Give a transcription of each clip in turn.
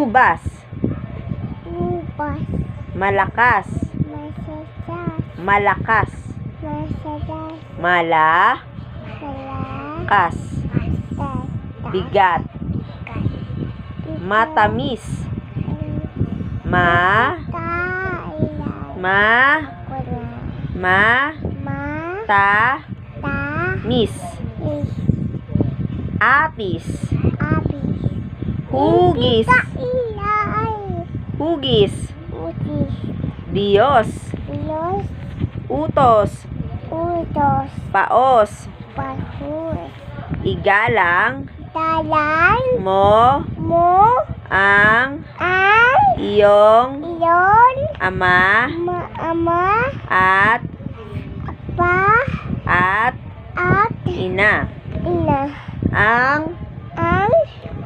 Ubas. Ubas. Malakas. Masasas. Malakas. Masasas. Malakas. Malas. Bigat. Matamis. Ma. Ta. Mis. Atis. Hugis. Hugis. Dios. Utos. Paos. Igalang mo ang iyong ama at ina. Ang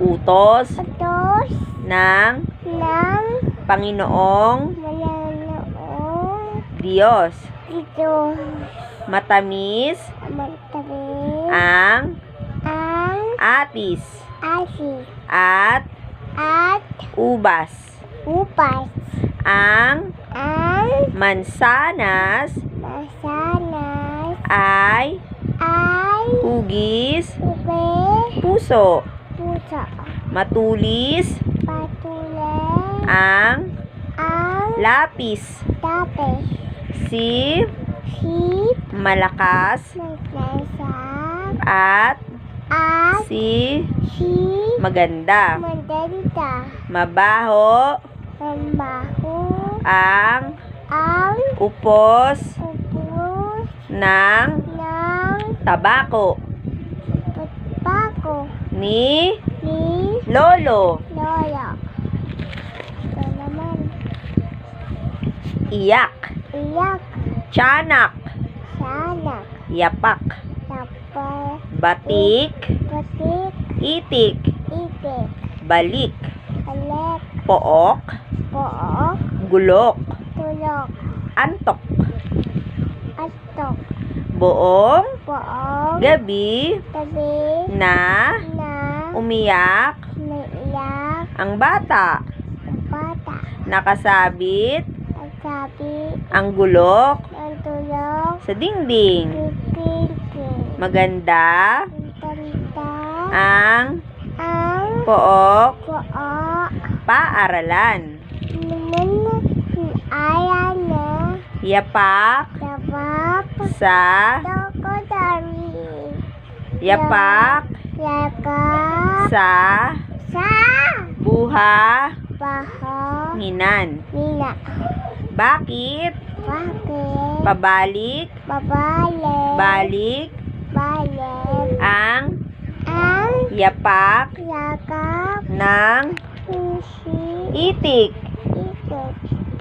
utos ng Panginoong Diyos. Matamis ang atis at ubas. Ang mansanas ay hugis puso. Matulis ang lapis. Si malakas at si maganda. Mabaho ang upos ng tabako ni Lolo. Iyak. Tiyanak. Yapak. Batik. Itik. Balik. Pook. Gulok. Antok. Buong gabi na umiyak ang bata. Nakasabit ang gulok sa dingding. Maganda ang pook paaralan. Yapak sa buhanginan. Bakit pabalik ang yapak ng itik?